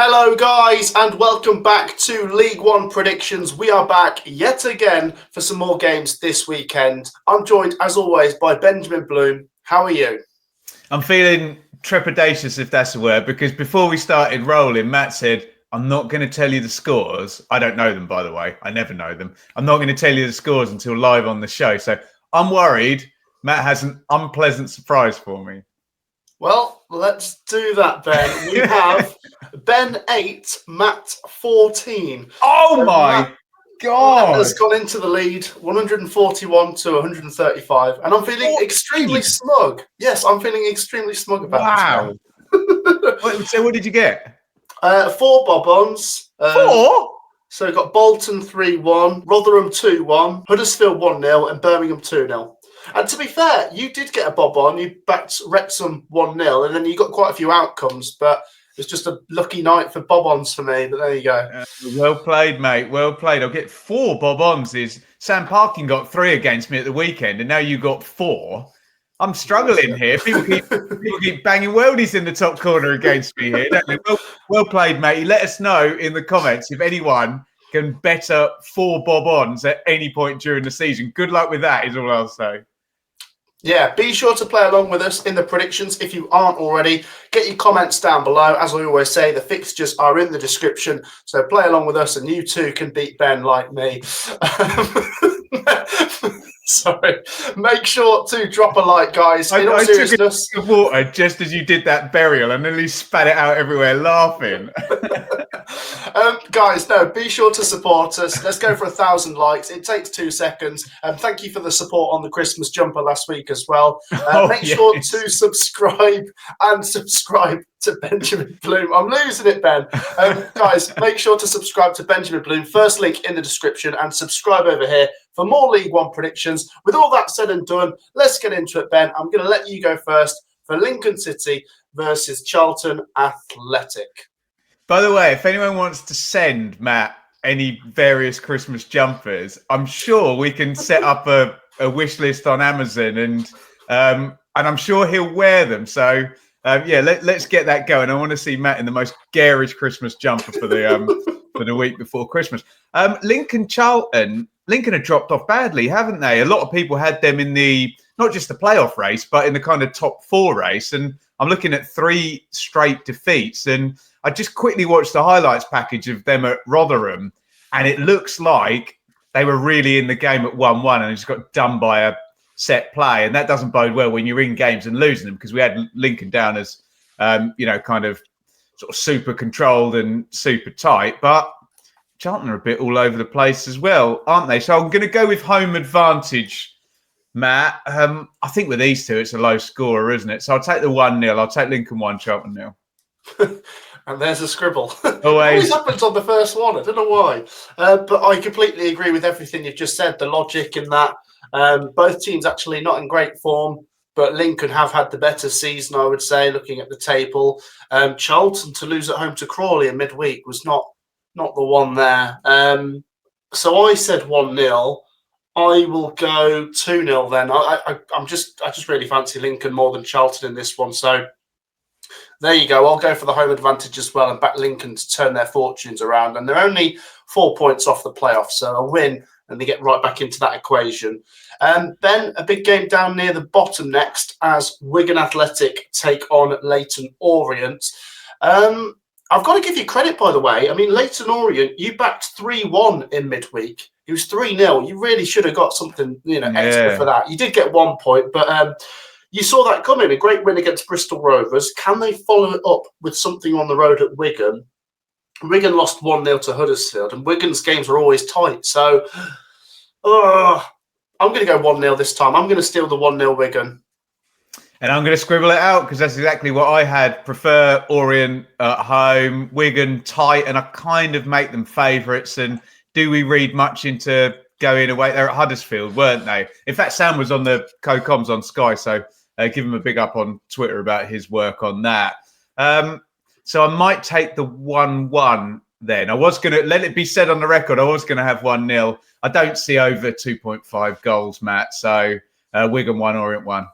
Hello guys and welcome back to League One predictions. We are back yet again for some more games this weekend. I'm joined as always by Benjamin Bloom. How are you? I'm feeling trepidatious, if that's a word, because before we started rolling, Matt said, I'm not going to tell you the scores. I don't know them, by the way. I never know them. I'm not going to tell you the scores until live on the show. So I'm worried Matt has an unpleasant surprise for me. Well, let's do that, Ben. We have Ben 8, Matt 14. Oh my God! Matt has gone into the lead, 141 to 135, and I'm feeling extremely smug. Yes, I'm feeling extremely smug about this. So what did you get? 4 bob-ons. 4? So we've got Bolton 3-1, Rotherham 2-1, Huddersfield 1-0, and Birmingham 2-0. And to be fair, you did get a bob on. You backed Wrexham 1-0, and then you got quite a few outcomes. But it was just a lucky night for bob-ons for me. But there you go. Well played, mate. Well played. I'll get 4 bob-ons. Sam Parkin got 3 against me at the weekend, and now you got 4. I'm struggling here. People keep banging worldies in the top corner against me here. Don't they? Well played, mate. Let us know in the comments if anyone can better 4 bob-ons at any point during the season. Good luck with that, is all I'll say. Yeah, be sure to play along with us in the predictions if you aren't already. Get your comments down below. As I always say, the fixtures are in the description. So play along with us and you too can beat Ben like me. Sorry. Make sure to drop a like, guys. In all seriousness, took a sip of water just as you did that burial and nearly spat it out everywhere laughing. Guys, no, be sure to support us. Let's go for 1,000 likes. It takes 2 seconds. Thank you for the support on the Christmas jumper last week as well. Make sure to subscribe to Benjamin Bloom. I'm losing it, Ben. Guys, make sure to subscribe to Benjamin Bloom. First link in the description and subscribe over here for more League One predictions. With all that said and done, let's get into it, Ben. I'm going to let you go first for Lincoln City versus Charlton Athletic. By the way, if anyone wants to send Matt any various Christmas jumpers, I'm sure we can set up a wish list on Amazon, and I'm sure he'll wear them. So let's get that going. I want to see Matt in the most garish Christmas jumper for the week before Christmas. Charlton have dropped off badly, haven't they? A lot of people had them in the not just the playoff race, but in the kind of top 4 race, and I'm looking at 3 straight defeats. And I just quickly watched the highlights package of them at Rotherham, and it looks like they were really in the game at 1-1 and just got done by a set play. And that doesn't bode well when you're in games and losing them, because we had Lincoln down as, kind of sort of super controlled and super tight. But Charlton are a bit all over the place as well, aren't they? So I'm going to go with home advantage, Matt. I think with these two, it's a low scorer, isn't it? So I'll take the 1-0. I'll take Lincoln 1, Charlton 0. And there's a scribble. Always. It always happens on the first one. I don't know why. But I completely agree with everything you've just said. The logic in that. Both teams actually not in great form, but Lincoln have had the better season, I would say, looking at the table. Charlton to lose at home to Crawley in midweek was not the one there. So I said 1-0. I will go 2-0 then. I just really fancy Lincoln more than Charlton in this one. So there you go. I'll go for the home advantage as well and back Lincoln to turn their fortunes around. And they're only 4 points off the playoffs, so a win and they get right back into that equation. Then a big game down near the bottom next as Wigan Athletic take on Leyton Orient. I've got to give you credit, by the way. I mean, Leyton Orient, you backed 3-1 in midweek. It was 3-0. You really should have got something, extra for that. You did get 1 point, but you saw that coming. A great win against Bristol Rovers. Can they follow it up with something on the road at Wigan? Wigan lost 1-0 to Huddersfield, and Wigan's games are always tight. So I'm going to go 1-0 this time. I'm going to steal the 1-0 Wigan. And I'm going to scribble it out because that's exactly what I had. Prefer Orient at home, Wigan tight, and I kind of make them favourites. And do we read much into going away? They're at Huddersfield, weren't they? In fact, Sam was on the co-coms on Sky, so give him a big up on Twitter about his work on that. So I might take the 1-1 then. I was going to, let it be said on the record, I was going to have 1-0. I don't see over 2.5 goals, Matt. So Wigan 1, Orient 1.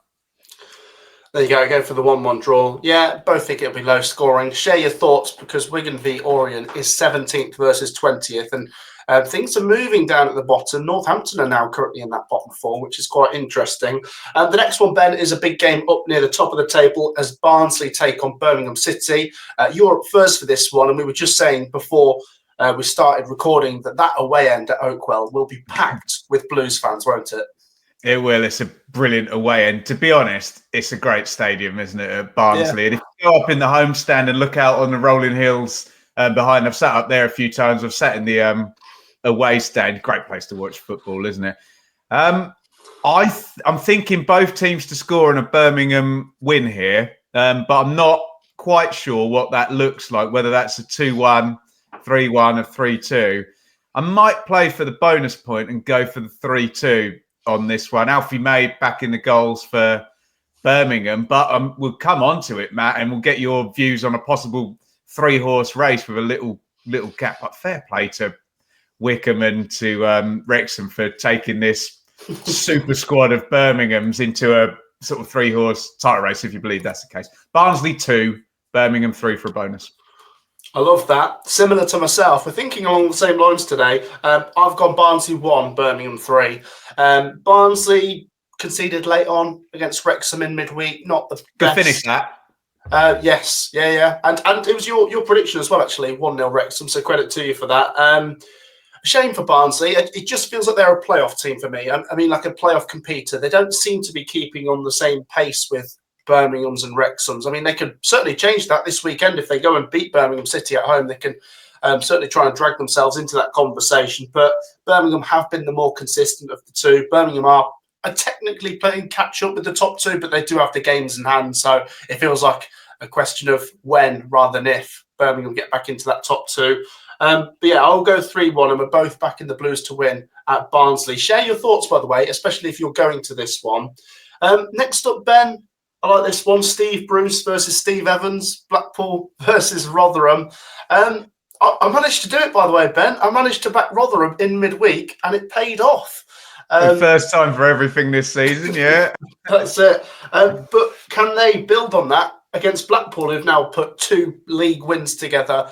There you go. Go for the 1-1 draw. Yeah, both think it'll be low scoring. Share your thoughts because Wigan v Orient is 17th versus 20th, and things are moving down at the bottom. Northampton are now currently in that bottom four, which is quite interesting. The next one, Ben, is a big game up near the top of the table as Barnsley take on Birmingham City. You're up first for this one, and we were just saying before we started recording that away end at Oakwell will be packed with Blues fans, won't it? It will. It's a brilliant away end. To be honest, it's a great stadium, isn't it, at Barnsley? Yeah. And if you go up in the home stand and look out on the rolling hills behind, I've sat up there a few times. I've sat in the away stand. Great place to watch football, isn't it? I'm thinking both teams to score in a Birmingham win here, but I'm not quite sure what that looks like, whether that's a 2-1, 3-1 or 3-2. I might play for the bonus point and go for the 3-2 on this one. Alfie May back in the goals for Birmingham, but we'll come on to it, Matt, and we'll get your views on a possible 3-horse race with a little cap. But fair play to Wycombe and to Wrexham for taking this super squad of Birmingham's into a sort of 3-horse title race, if you believe that's the case. Barnsley 2, Birmingham 3 for a bonus. I love that. Similar to myself. We're thinking along the same lines today. I've gone Barnsley 1, Birmingham 3. Barnsley conceded late on against Wrexham in midweek. Not the best. Good finish that. Yes. Yeah. And it was your prediction as well, actually. 1-0 Wrexham, so credit to you for that. Shame for Barnsley. It just feels like they're a playoff team for me. I mean, like a playoff competitor. They don't seem to be keeping on the same pace with Birmingham's and Wrexham's. I mean, they could certainly change that this weekend if they go and beat Birmingham City at home. They can certainly try and drag themselves into that conversation. But Birmingham have been the more consistent of the two. Birmingham are technically playing catch up with the top two, but they do have the games in hand. So it feels like a question of when rather than if Birmingham get back into that top two. But yeah, I'll go 3-1, and we're both back in the Blues to win at Barnsley. Share your thoughts, by the way, especially if you're going to this one. Next up, Ben. I like this one. Steve Bruce versus Steve Evans. Blackpool versus Rotherham. I managed to do it, by the way, Ben. I managed to back Rotherham in midweek, and it paid off. The first time for everything this season, yeah. That's it. But can they build on that against Blackpool, who've now put 2 league wins together?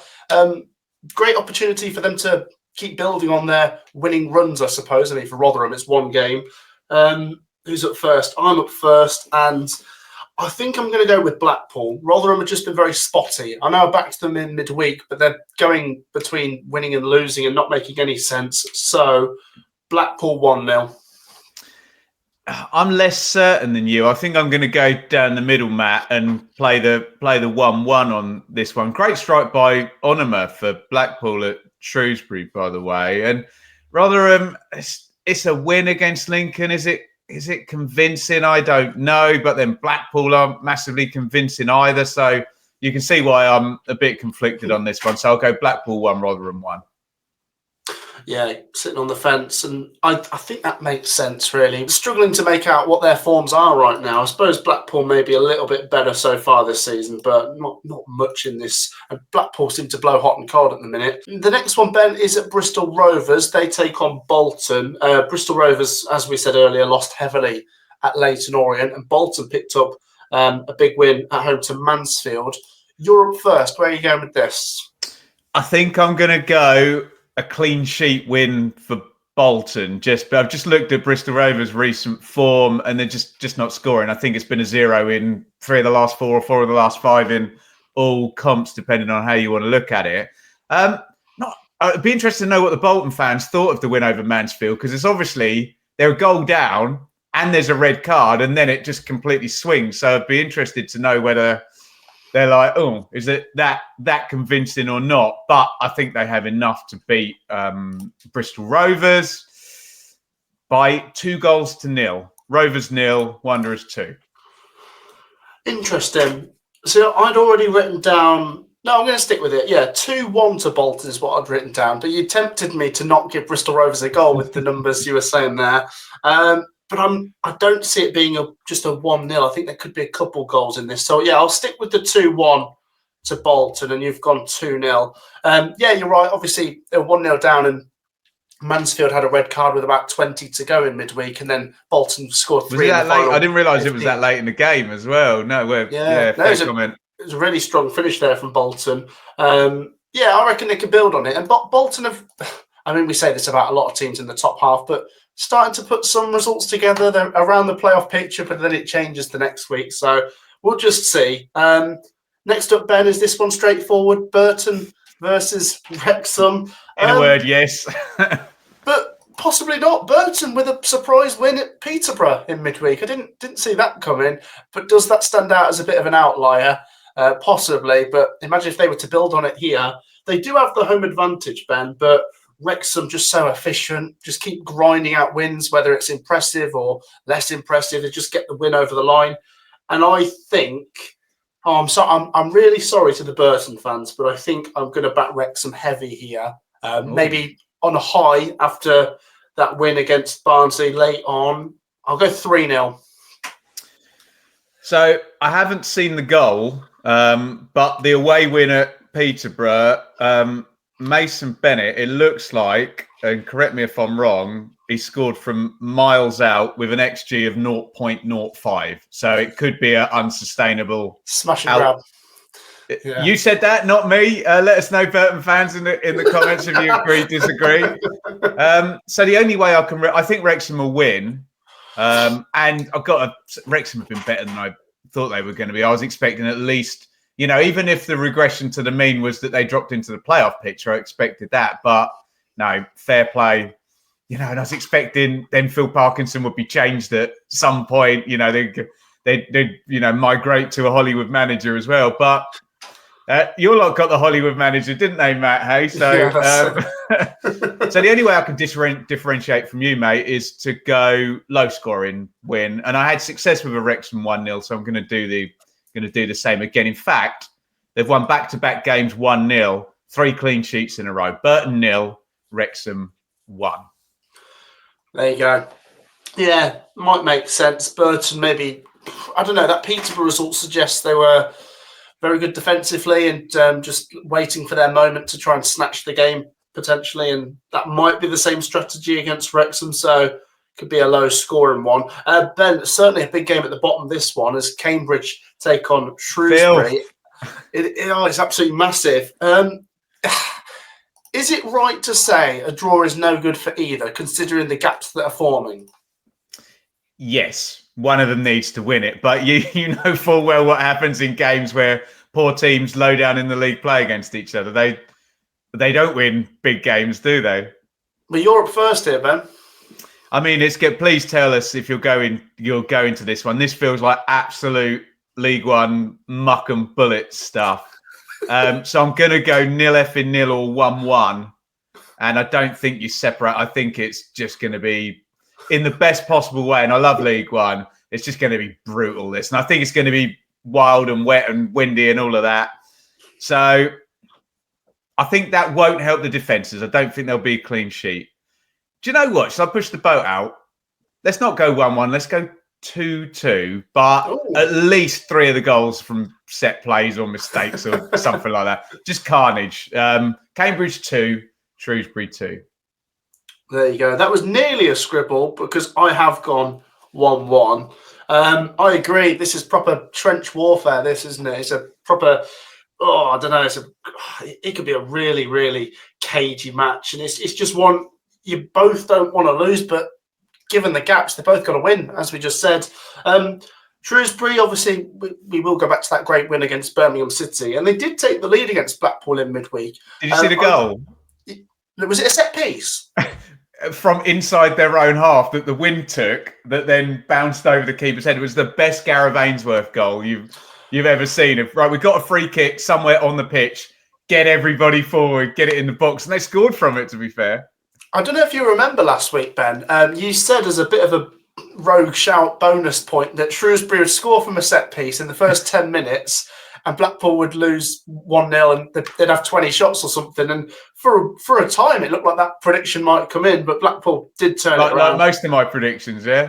Great opportunity for them to keep building on their winning runs, I suppose. I mean, for Rotherham, it's 1 game. Who's up first? I'm up first, and I think I'm going to go with Blackpool. Rotherham have just been very spotty. I know I backed them in midweek, but they're going between winning and losing and not making any sense. So Blackpool 1-0. I'm less certain than you. I think I'm going to go down the middle, Matt, and play the 1-1 on this one. Great strike by Onuma for Blackpool at Shrewsbury, by the way. And Rotherham, it's a win against Lincoln. Is it convincing? I don't know. But then Blackpool aren't massively convincing either. So you can see why I'm a bit conflicted on this one. So I'll go Blackpool 1, Rotherham 1. Yeah, sitting on the fence. And I think that makes sense, really. Struggling to make out what their forms are right now. I suppose Blackpool may be a little bit better so far this season, but not much in this. And Blackpool seem to blow hot and cold at the minute. The next one, Ben, is at Bristol Rovers. They take on Bolton. Bristol Rovers, as we said earlier, lost heavily at Leyton Orient, and Bolton picked up a big win at home to Mansfield. You're up first. Where are you going with this? I think I'm going to go a clean sheet win for Bolton. But I've just looked at Bristol Rovers' recent form, and they're just not scoring. I think it's been a 0 in 3 of the last 4 or 4 of the last 5 in all comps, depending on how you want to look at it. It'd be interesting to know what the Bolton fans thought of the win over Mansfield, because it's obviously they're a goal down and there's a red card, and then it just completely swings. So I'd be interested to know whether they're like, oh, is it that convincing or not? But I think they have enough to beat Bristol Rovers by 2-0. Rovers 0, Wanderers 2. Interesting. So I'd already written down. No, I'm going to stick with it. Yeah, 2-1 to Bolton is what I'd written down. But you tempted me to not give Bristol Rovers a goal with the numbers you were saying there. But I don't see it being just a 1-0. I think there could be a couple goals in this. So, yeah, I'll stick with the 2-1 to Bolton, and you've gone 2-0. Yeah, you're right. Obviously, they're 1-0 down, and Mansfield had a red card with about 20 to go in midweek, and then Bolton scored 3 Was it in that the late? final I didn't realise it was 15. that late in the game as well. No, No, fair comment. it was a really strong finish there from Bolton. I reckon they could build on it. And Bolton have, I mean, we say this about a lot of teams in the top half, but starting to put some results together. They're around the playoff picture, but then it changes the next week. So we'll just see. Next up, Ben, is this one straightforward? Burton versus Wrexham. In a word, yes. But possibly not. Burton with a surprise win at Peterborough in midweek. I didn't see that coming. But does that stand out as a bit of an outlier? Possibly. But imagine if they were to build on it here. They do have the home advantage, Ben, but Wrexham just so efficient, just keep grinding out wins, whether it's impressive or less impressive. They just get the win over the line. And I think, I'm really sorry to the Burton fans, but I think I'm going to back Wrexham heavy here. Maybe on a high after that win against Barnsley late on. I'll go 3-0. So I haven't seen the goal, but the away win at Peterborough, Mason Bennett, it looks like, and correct me if I'm wrong, he scored from miles out with an XG of 0.05. So it could be an unsustainable smash and grab. Yeah. You said that, not me. Let us know, Burton fans, in the comments if you agree, disagree. So the only way I think Wrexham will win. And Wrexham have been better than I thought they were going to be. I was expecting at least, even if the regression to the mean was that they dropped into the playoff picture, I expected that. But no, fair play. And I was expecting then Phil Parkinson would be changed at some point. They'd migrate to a Hollywood manager as well. But you lot got the Hollywood manager, didn't they, Matt? Hey, so so the only way I can differentiate from you, mate, is to go low scoring win. And I had success with a Wrexham 1-0, so I'm going to do the same again. In fact, they've won back-to-back games 1-0, 3 clean sheets in a row. Burton 0, Wrexham 1. There you go. Yeah, might make sense. Burton maybe, I don't know, that Peterborough result suggests they were very good defensively and just waiting for their moment to try and snatch the game potentially. And that might be the same strategy against Wrexham. So could be a low scoring one. Ben, certainly a big game at the bottom of this one as Cambridge take on Shrewsbury. It's absolutely massive. Is it right to say a draw is no good for either, considering the gaps that are forming? Yes, one of them needs to win it. But you know full well what happens in games where poor teams low down in the league play against each other. They don't win big games, do they? Well, you're up first here, Ben. I mean, please tell us if you're going to this one. This feels like absolute League One muck and bullet stuff. So I'm going to go 0-0 or 1-1. And I don't think you separate. I think it's just going to be in the best possible way. And I love League One. It's just going to be brutal, this. And I think it's going to be wild and wet and windy and all of that. So I think that won't help the defences. I don't think there'll be a clean sheet. Do you know what? Shall I push the boat out? Let's not go 1-1. Let's go 2-2. But at least 3 of the goals from set plays or mistakes or something like that. Just carnage. Cambridge 2, Shrewsbury 2. There you go. That was nearly a scribble because I have gone 1-1. I agree. This is proper trench warfare, this, isn't it? It's a proper, I don't know. It could be a really, really cagey match. And it's just one you both don't want to lose, but given the gaps, they both got to win, as we just said. Shrewsbury, obviously, we will go back to that great win against Birmingham City. And they did take the lead against Blackpool in midweek. Did you see the goal? Was it a set piece? From inside their own half that the wind took, that then bounced over the keeper's head. It was the best Gareth Ainsworth goal you've ever seen. Right, we've got a free kick somewhere on the pitch. Get everybody forward, get it in the box. And they scored from it, to be fair. I don't know if you remember last week, Ben. You said as a bit of a rogue shout bonus point that Shrewsbury would score from a set piece in the first 10 minutes and Blackpool would lose 1-0 and they'd have 20 shots or something. And for a time, it looked like that prediction might come in, but Blackpool did turn it around. Like most of my predictions, yeah.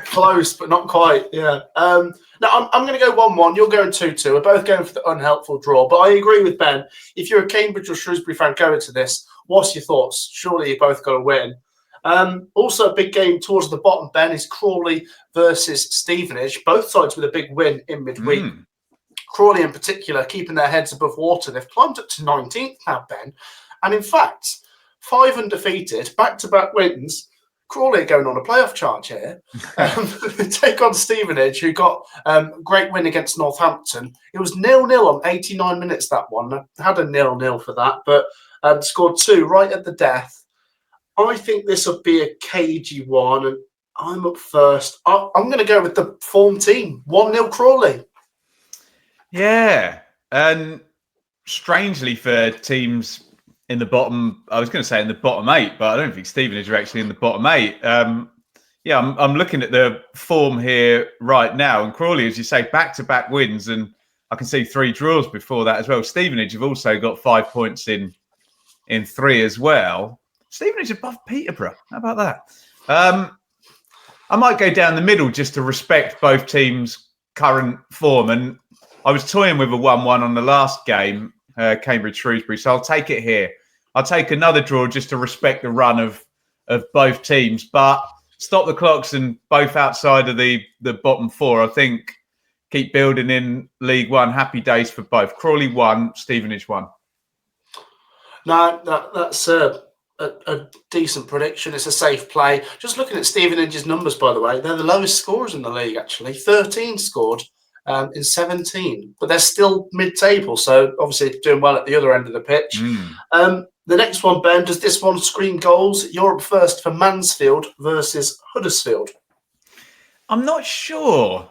Close, but not quite, yeah. Now, I'm going to go 1-1. You're going 2-2. We're both going for the unhelpful draw. But I agree with Ben. If you're a Cambridge or Shrewsbury fan going to this, what's your thoughts? Surely you both got to win. Also, a big game towards the bottom, Ben, is Crawley versus Stevenage. Both sides with a big win in midweek. Crawley, in particular, keeping their heads above water. They've climbed up to 19th now, Ben. And in fact, 5 undefeated, back-to-back wins. Crawley are going on a playoff charge here. Take on Stevenage, who got a great win against Northampton. It was 0-0 on 89 minutes, that one. I had a 0-0 for that, but scored 2 right at the death. I think this will be a cagey one, and I'm up first. I'm going to go with the form team. 1-0 Crawley. Yeah, and strangely for teams in the bottom, I was going to say in the bottom 8, but I don't think Stevenage are actually in the bottom 8. Yeah, I'm looking at the form here right now, and Crawley, as you say, back-to-back wins, and I can see 3 draws before that as well. Stevenage have also got 5 points in 3 as well. Stevenage above Peterborough. How about that? I might go down the middle just to respect both teams' current form. And I was toying with a 1-1 on the last game, Cambridge-Shrewsbury, so I'll take it here. I'll take another draw just to respect the run of both teams. But stop the clocks and both outside of the bottom 4. I think keep building in League One. Happy days for both. Crawley 1, Stevenage 1. No, that's a decent prediction. It's a safe play. Just looking at Stevenage's numbers, by the way, they're the lowest scorers in the league, actually. 13 scored in 17, but they're still mid-table, so obviously doing well at the other end of the pitch. The next one, Ben, does this one scream goals? You're up first for Mansfield versus Huddersfield. I'm not sure,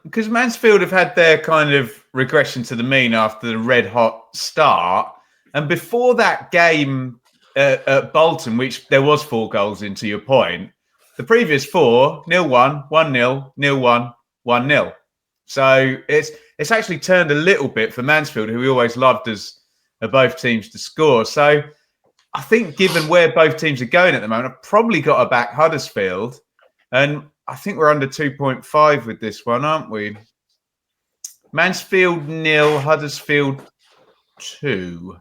because Mansfield have had their kind of regression to the mean after the red-hot start, and before that game at Bolton, which there was 4 goals in, to your point, the previous 4, 0-1, 1-0, 0-1, 1-0. So it's actually turned a little bit for Mansfield, who we always loved as both teams to score. So I think given where both teams are going at the moment, I've probably got to back Huddersfield. And I think we're under 2.5 with this one, aren't we? Mansfield 0, Huddersfield 2.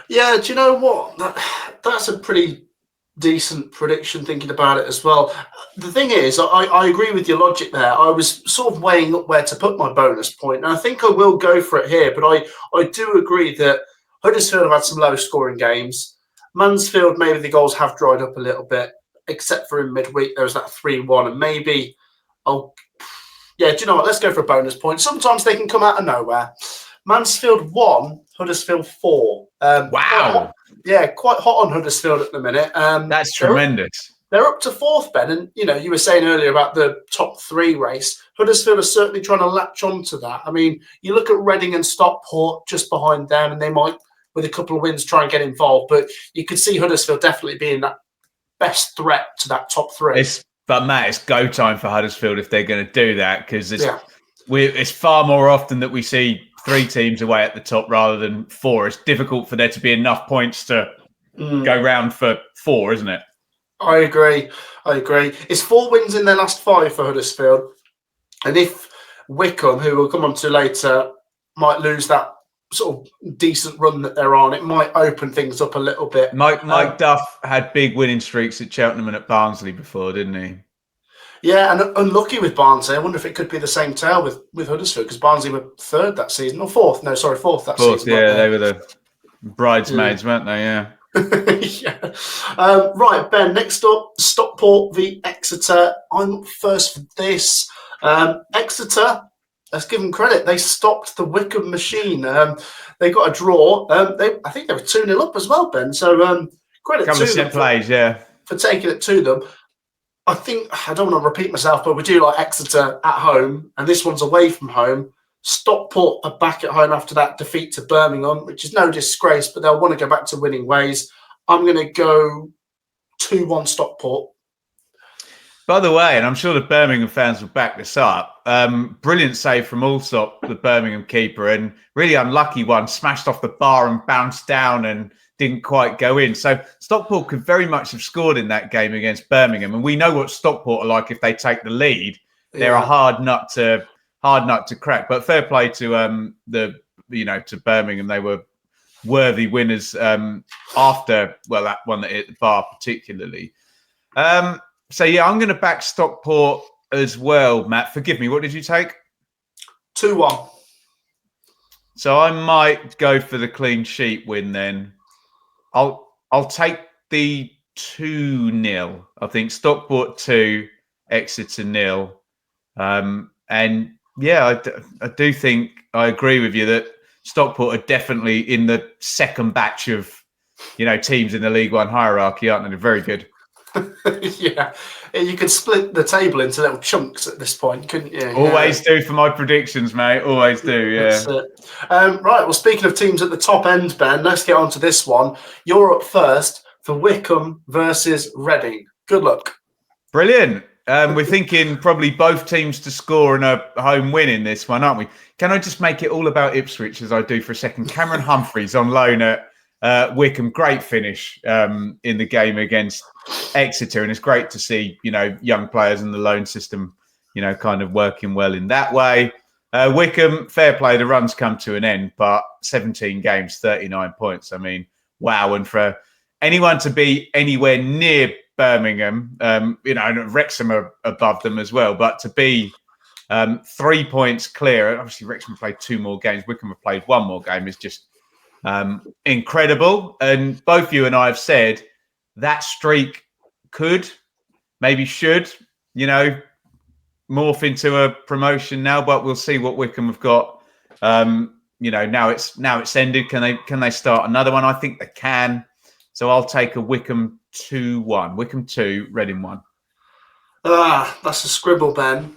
Yeah, do you know what? That's a pretty decent prediction, thinking about it as well. The thing is, I agree with your logic there. I was sort of weighing up where to put my bonus point, and I think I will go for it here. But I do agree that Huddersfield have had some low-scoring games. Mansfield, maybe the goals have dried up a little bit, except for in midweek. There was that 3-1, and maybe do you know what? Let's go for a bonus point. Sometimes they can come out of nowhere. Mansfield 1, Huddersfield 4. Wow. Quite hot on Huddersfield at the minute. That's tremendous. They're up to 4th, Ben. And, you were saying earlier about the top 3 race. Huddersfield are certainly trying to latch on to that. I mean, you look at Reading and Stockport just behind them, and they might, with a couple of wins, try and get involved. But you could see Huddersfield definitely being that best threat to that top 3. But, Matt, it's go time for Huddersfield if they're going to do that, because it's far more often that we see 3 teams away at the top rather than 4. It's difficult for there to be enough points to go round for 4, isn't it? I agree. It's 4 wins in their last 5 for Huddersfield. And if Wycombe, who we'll come on to later, might lose that sort of decent run that they're on, it might open things up a little bit. Mike Duff had big winning streaks at Cheltenham and at Barnsley before, didn't he? Yeah, and unlucky with Barnsley. I wonder if it could be the same tale with Huddersfield, because Barnsley were 3rd that season, or 4th. No, sorry, 4th that season. Yeah, they were the bridesmaids, weren't they? Yeah. Right, Ben, next up, Stockport v Exeter. I'm up first for this. Exeter, let's give them credit. They stopped the Wycombe machine. They got a draw. I think they were 2-0 up as well, Ben. So credit to them for taking it to them. I think, I don't want to repeat myself, but we do like Exeter at home, and this one's away from home. Stockport are back at home after that defeat to Birmingham, which is no disgrace, but they'll want to go back to winning ways. I'm going to go 2-1 Stockport. By the way, and I'm sure the Birmingham fans will back this up, brilliant save from Allsop, the Birmingham keeper, and really unlucky one, smashed off the bar and bounced down and didn't quite go in. So Stockport could very much have scored in that game against Birmingham, and we know what Stockport are like if they take the lead. They're a hard nut to crack. But fair play to to Birmingham. They were worthy winners after that one that hit the bar particularly. So yeah, I'm going to back Stockport as well. Matt, forgive me. What did you take? 2-1. So I might go for the clean sheet win then. I'll take the 2-0. I think Stockport 2, Exeter 0. And yeah, I do think I agree with you that Stockport are definitely in the second batch of, teams in the League One hierarchy, aren't they? They're very good. Yeah, you could split the table into little chunks at this point, couldn't you? Always do for my predictions, mate. Always do, yeah. That's it. Right, well, speaking of teams at the top end, Ben, let's get on to this one. You're up first for Wycombe versus Reading. Good luck. Brilliant. We're thinking probably both teams to score and a home win in this one, aren't we? Can I just make it all about Ipswich as I do for a second? Cameron Humphreys on loan at Wycombe, great finish in the game against Exeter, and it's great to see young players in the loan system kind of working well in that way. Wycombe, fair play, the run's come to an end, but 17 games, 39 points. I mean, wow. And for anyone to be anywhere near Birmingham, and Wrexham are above them as well, but to be 3 points clear, obviously Wrexham played 2 more games, Wycombe have played 1 more game, is just incredible. And both you and I have said that streak could, maybe should, morph into a promotion now, but we'll see what Wycombe have got. Now it's ended. Can they start another one? I think they can. So I'll take a Wycombe 2-1. Wycombe 2, Reading 1. That's a scribble, Ben.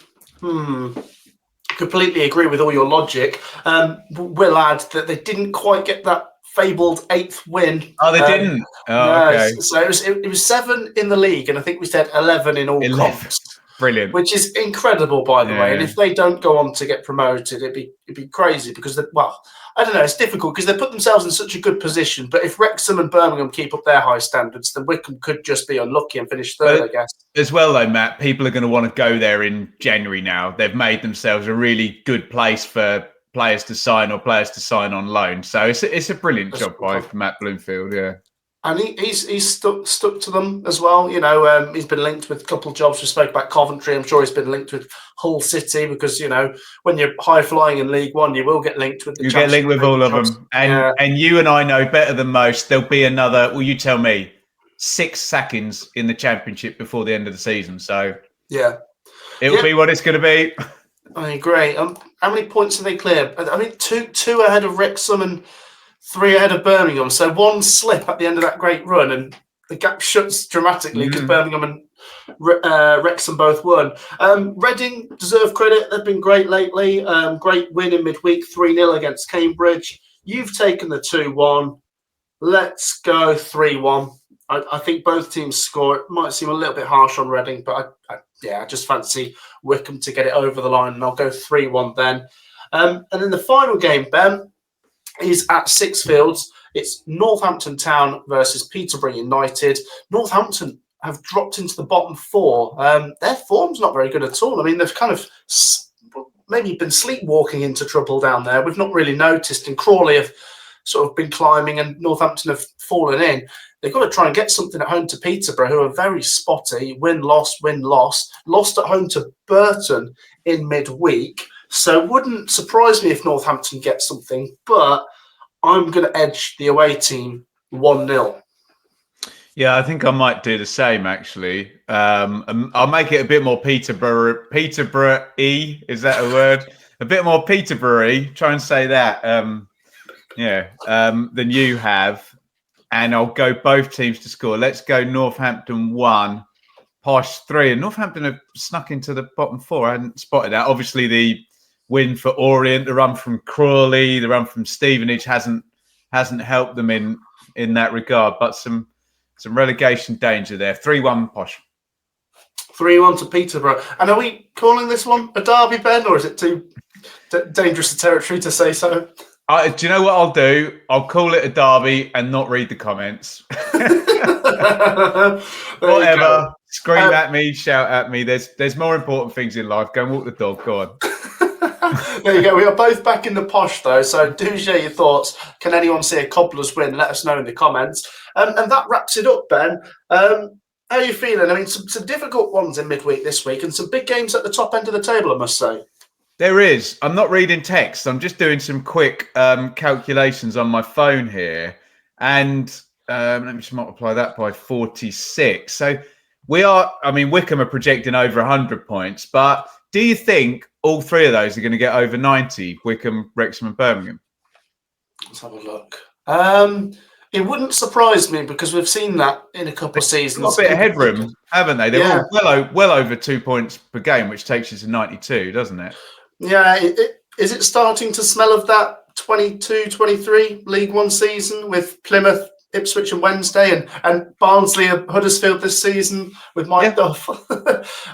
Completely agree with all your logic. Will add that they didn't quite get that fabled 8th win. Oh, they didn't? Oh, okay. So it was 7 in the league, and I think we said 11 in all comps. Brilliant. Which is incredible, by the way. And if they don't go on to get promoted, it'd be crazy because, I don't know, it's difficult because they put themselves in such a good position. But if Wrexham and Birmingham keep up their high standards, then Wycombe could just be unlucky and finish third, I guess. As well, though, Matt, people are going to want to go there in January now. They've made themselves a really good place for players to sign or players to sign on loan. So it's a brilliant job by Matt Bloomfield, yeah. And he's stuck to them as well. He's been linked with a couple of jobs. We spoke about Coventry. I'm sure he's been linked with Hull City because, when you're high flying in League One, you will get linked with You get linked with all of them. And you and I know better than most, there'll be another, well, you tell me, 6 sackings in the Championship before the end of the season. So yeah, it'll be what it's going to be. I agree. How many points have they cleared? I mean, two ahead of Wrexham and 3 ahead of Birmingham. So one slip at the end of that great run and the gap shuts dramatically because Birmingham and Wrexham both won. Reading deserve credit. They've been great lately. Great win in midweek, 3-0 against Cambridge. You've taken the 2-1. Let's go 3-1. I think both teams score. It might seem a little bit harsh on Reading, but I just fancy Wycombe to get it over the line, and I'll go 3-1 then. And then the final game, Ben, is at Sixfields. It's Northampton Town versus Peterborough United. Northampton have dropped into the bottom 4. Their form's not very good at all. I mean, they've kind of maybe been sleepwalking into trouble down there. We've not really noticed. And Crawley have sort of been climbing and Northampton have fallen in. They've got to try and get something at home to Peterborough, who are very spotty. Win, loss, win, loss. Lost at home to Burton in midweek. So wouldn't surprise me if Northampton get something, but I'm going to edge the away team 1-0. Yeah, I think I might do the same, actually. I'll make it a bit more Peterborough-y. Is that a word? A bit more Peterborough-y. Try and say that. Than you have. And I'll go both teams to score. Let's go Northampton 1, Posh 3. And Northampton have snuck into the bottom 4. I hadn't spotted that. Obviously, the win for Orient, the run from Crawley, the run from Stevenage hasn't helped them in that regard. But some relegation danger there. 3-1 Posh. 3-1 to Peterborough. And are we calling this one a derby, Ben, or is it too dangerous a territory to say so? Do you know what I'll do? I'll call it a derby and not read the comments. Whatever. Scream at me, shout at me. There's more important things in life. Go and walk the dog. Go on. There you go. We are both back in the posh, though, so do share your thoughts. Can anyone see a Cobblers win? Let us know in the comments. And that wraps it up, Ben. How are you feeling? I mean, some difficult ones in midweek this week and some big games at the top end of the table, I must say. There is. I'm not reading text. I'm just doing some quick calculations on my phone here. And let me just multiply that by 46. So Wycombe are projecting over 100 points. But do you think all three of those are going to get over 90? Wycombe, Wrexham and Birmingham? Let's have a look. It wouldn't surprise me because we've seen that in a couple of seasons. Got a bit of headroom, haven't they? They're all well over 2 points per game, which takes you to 92, doesn't it? Yeah, is it starting to smell of that 22-23 League One season with Plymouth, Ipswich and Wednesday and Barnsley and Huddersfield this season with Mike Duff?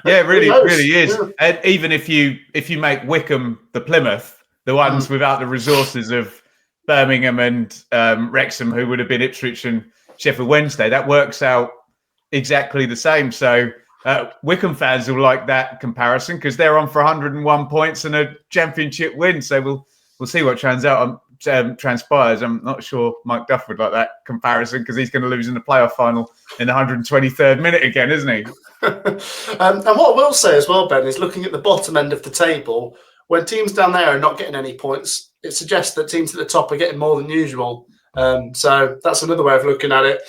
Yeah, it really is. Yeah. And even if you make Wycombe the Plymouth, the ones without the resources of Birmingham and Wrexham, who would have been Ipswich and Sheffield Wednesday, that works out exactly the same. So Wycombe fans will like that comparison because they're on for 101 points and a championship win. So we'll see what transpires. I'm not sure Mike Duff would like that comparison because he's going to lose in the playoff final in the 123rd minute again, isn't he? And what I will say as well, Ben, is looking at the bottom end of the table, when teams down there are not getting any points, it suggests that teams at the top are getting more than usual. So that's another way of looking at it.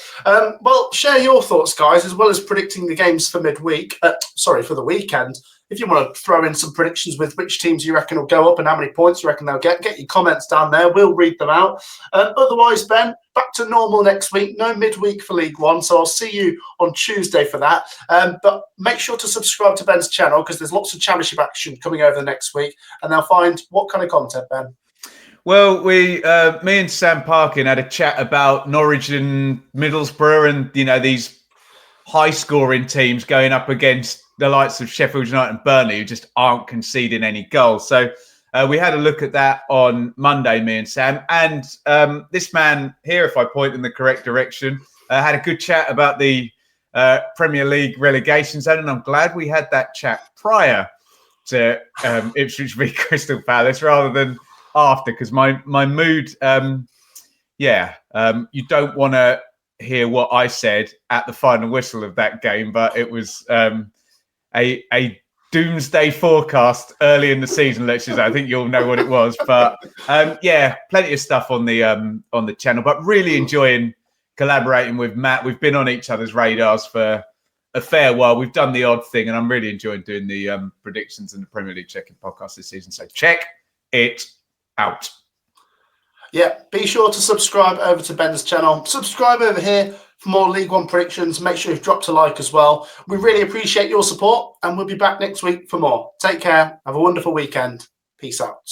Well, share your thoughts, guys, as well as predicting the games for midweek. For the weekend. If you want to throw in some predictions with which teams you reckon will go up and how many points you reckon they'll get your comments down there. We'll read them out. Otherwise, Ben, back to normal next week. No midweek for League One, so I'll see you on Tuesday for that. But make sure to subscribe to Ben's channel because there's lots of championship action coming over the next week, and they'll find what kind of content, Ben. Well, me and Sam Parkin had a chat about Norwich and Middlesbrough and, these high-scoring teams going up against the likes of Sheffield United and Burnley, who just aren't conceding any goals. So we had a look at that on Monday, me and Sam. And this man here, if I point in the correct direction, had a good chat about the Premier League relegation zone. And I'm glad we had that chat prior to Ipswich v Crystal Palace rather than after, because my mood, you don't want to hear what I said at the final whistle of that game, but it was a doomsday forecast early in the season. Let's just say, I think you'll know what it was, but plenty of stuff on the channel. But really enjoying collaborating with Matt. We've been on each other's radars for a fair while. We've done the odd thing, and I'm really enjoying doing the predictions and the Premier League checking podcast this season. So check it out. Yeah, be sure to subscribe over to Ben's channel. Subscribe over here for more League One predictions. Make sure you've dropped a like as well. We really appreciate your support, and we'll be back next week for more. Take care. Have a wonderful weekend. Peace out.